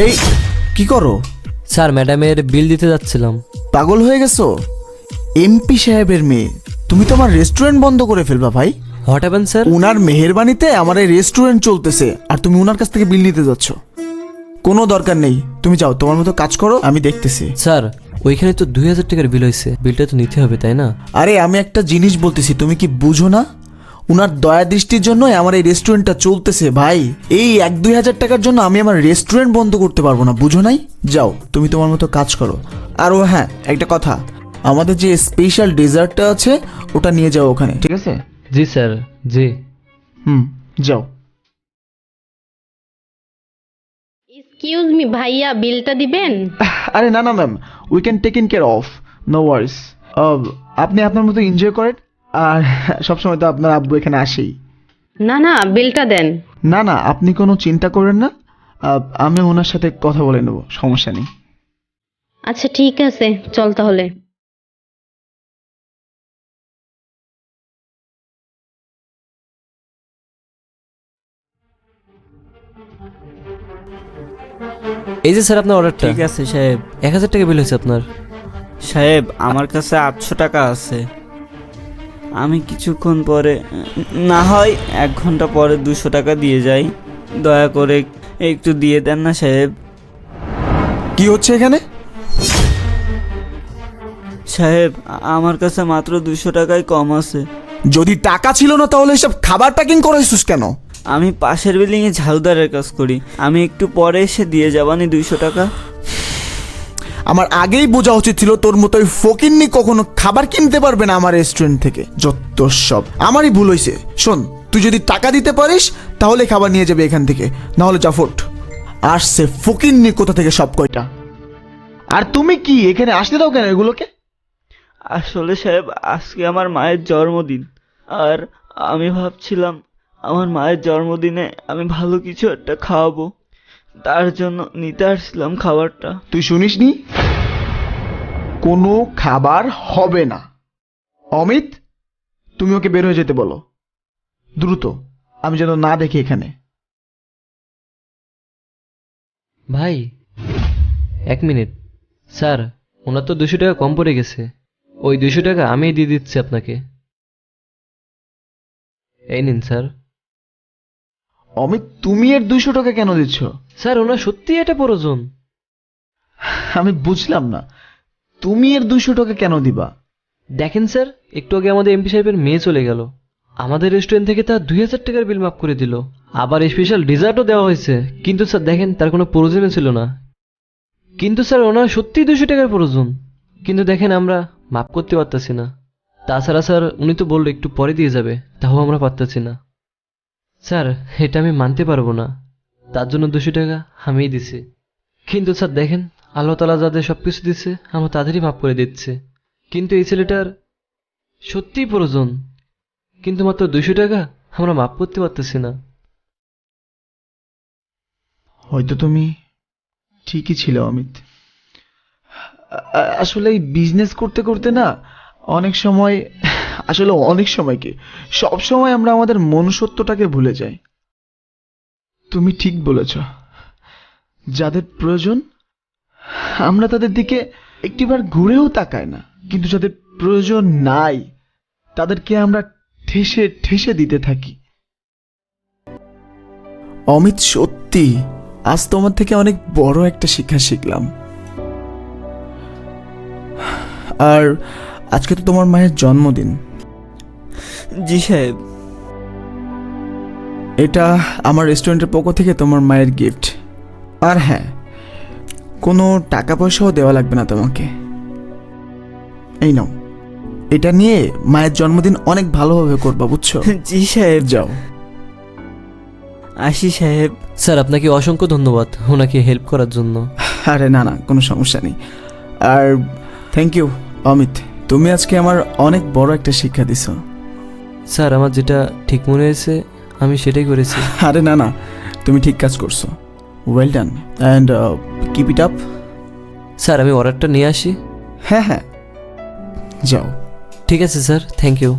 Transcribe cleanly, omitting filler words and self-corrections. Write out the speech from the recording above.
এই কি করো? স্যার ম্যাডামের বিল দিতে যাচ্ছিলাম। পাগল হয়ে গেছো? এমপি সাহেবের মেয়ে, তুমি তো আমার রেস্টুরেন্ট বন্ধ করে ফেলবা ভাই। What happen sir? উনার মেহেরবানিতে আমার এই রেস্টুরেন্ট চলতেছে আর তুমি উনার কাছ থেকে বিল নিতে যাচ্ছ। কোনো দরকার নেই, তুমি যাও, তোমার মতো কাজ করো, আমি দেখতেছি। স্যার ওইখানে তো 2000 টাকার বিল হয়েছে, বিলটা তো নিতে হবে তাই না? আরে আমি একটা জিনিস বলতেছি, তুমি কি বুঝো না? উনার দয়া দৃষ্টির জন্যই আমার এই রেস্টুরেন্টটা চলতেছে ভাই। এই 1-2 হাজার টাকার জন্য আমি আমার রেস্টুরেন্ট বন্ধ করতে পারবো না, বুঝো নাই? যাও, তুমি তোমার মতো কাজ করো। আর ও হ্যাঁ, একটা কথা, আমাদের যে স্পেশাল ডেজার্টটা আছে ওটা নিয়ে যাও ওখানে, ঠিক আছে? জি স্যার, জি। যাও। এক্সকিউজ মি ভাইয়া, বিলটা দিবেন? আরে না না ma'am, we can take in care of, no worries. আপনি আপনার মতো এনজয় করেন, আর সবসময় তো আপনার আব্বু এখানে আসেই। না না, বিলটা দেন। না না, আপনি কোনো চিন্তা করেন না, আমি ওনার সাথে কথা বলে নেব, সমস্যা নেই। আচ্ছা ঠিক আছে, চল তাহলে। এই যে স্যার আপনার অর্ডারটা। ঠিক আছে সাহেব। 1000 টাকা বিল হয়েছে আপনার। সাহেব আমার কাছে 800 টাকা আছে, আমি কিছুক্ষণ পরে, না হয় 1 ঘন্টা পরে 200 টাকা দিয়ে যাই। দয়া করে একটু দিয়ে দেন না সাহেব। কি হচ্ছে এখানে? সাহেব আমার কাছে মাত্র 200 টাকাই কম আছে। যদি টাকা ছিল না তাহলে এসব খাবার প্যাকিং করেছিস কেন? আমি পাশের বিল্ডিংয়ে ঝাড়ুদারের কাজ করি, আমি একটু পরে এসে দিয়ে যাবানি 200 টাকা। আমার আগেই বোঝা উচিত ছিল তোর মতো ওই ফকিন্নি কখনো খাবার কিনতে পারবে না আমার রেস্টুরেন্ট থেকে। যত সব আমারই ভুল হয়েছে। শোন, তুই যদি টাকা দিতে পারিস তাহলে খাবার নিয়ে যাবে এখান থেকে, না হলে জাফট। আসছে ফকিন্নি কোথা থেকে সব কয়টা। আর তুমি কি এখানে আসতে দাও কেন এগুলোকে? আসলে সাহেব আজকে আমার মায়ের জন্মদিন, আর আমি ভাবছিলাম আমার মায়ের জন্মদিনে আমি ভালো কিছু একটা খাওয়াবো, তার জন্য নিতে আসছিলাম খাবারটা। তুই শুনিসনি? কোনো খাবার হবে না। অমিত, তুমি ওকে বের হয়ে যেতে বলো দ্রুত, আমি যেন না দেখি এখানে। ভাই 1 মিনিট। স্যার ওনার তো 200 টাকা কম পড়ে গেছে, ওই 200 টাকা আমিই দিয়ে দিচ্ছি আপনাকে। এই নিন স্যার। অমিত, তুমি এর 200 টাকা কেন দিচ্ছ? স্যার ওনার সত্যি এটা প্রয়োজন। আমি বুঝলাম না, তুমি এর 200 টাকা কেন দিবা? দেখেন স্যার, একটু আগে আমাদের এমপি সাহেবের মেয়ে চলে গেল, আমাদের রেস্টুরেন্ট থেকে তার 2000 টাকার বিল মাফ করে দিল, আবার স্পেশাল ডেজার্টও দেওয়া হয়েছে। কিন্তু স্যার দেখেন, তার কোনো প্রয়োজনই ছিল না। কিন্তু স্যার ওনার সত্যিই 200 টাকার প্রয়োজন, কিন্তু দেখেন আমরা মাফ করতে পারতেছি না। তাছাড়া স্যার উনি তো বললো একটু পরে দিয়ে যাবে, তাও আমরা পারতেছি না। স্যার এটা আমি মানতে পারবো না, তার জন্য 200 টাকা আমিই দিছি। কিন্তু স্যার দেখেন, আল্লাহ তাআলা যাদের সব কিছু দিচ্ছে আমরা তাদেরই মাফ করে দিচ্ছে। কিন্তু এই ছেলেটার সত্যিই প্রয়োজন, কিন্তু মাত্র 200 টাকা আমরা মাফ করতে পারতেছি না। হয়তো তুমি ঠিকই ছিল অমিত। আসলে এই বিজনেস করতে করতে না অনেক সময়, আসলে অনেক সময় কি সব সময় আমরা আমাদের মনুষ্যত্বটাকে ভুলে যাই। তুমি ঠিক বলেছ, যাদের প্রয়োজন আমরা তাদের দিকে একটিবার ঘুরেও তাকাই না, কিন্তু যাদের প্রয়োজন নাই তাদেরকে আমরা ঠেসে ঠেসে দিতে থাকি। অমিত, সত্যি আজ তোমার থেকে অনেক বড় একটা শিক্ষা শিখলাম। আর আজকে তো তোমার মায়ের জন্মদিন। জি সাহেব। এটা আমার রেস্টুরেন্টের পক্ষ থেকে তোমার মায়ের গিফট। আর হ্যাঁ, কোনো টাকা পয়সাও দেওয়া লাগবে না তোমাকে। এই নাও, এটা নিয়ে মায়ের জন্মদিন অনেক ভালোভাবে করবা, বুঝছো? জি সাহেব। যাও। আসি সাহেব। স্যার আপনাকে অসংখ্য ধন্যবাদ ওনাকে হেল্প করার জন্য। আরে না না, কোনো সমস্যা নেই। আর থ্যাংক ইউ অমিত, তুমি আজকে আমার অনেক বড় একটা শিক্ষা দিছো। স্যার আমার যেটা ঠিক মনে হয়েছে আমি সেটাই করেছি। আরে না না, তুমি ঠিক কাজ করছো, well done, and keep it up. Sir আমি অর্ডারটা নিয়ে আসি। হ্যাঁ হ্যাঁ, যাও। ঠিক আছে স্যার, থ্যাংক ইউ।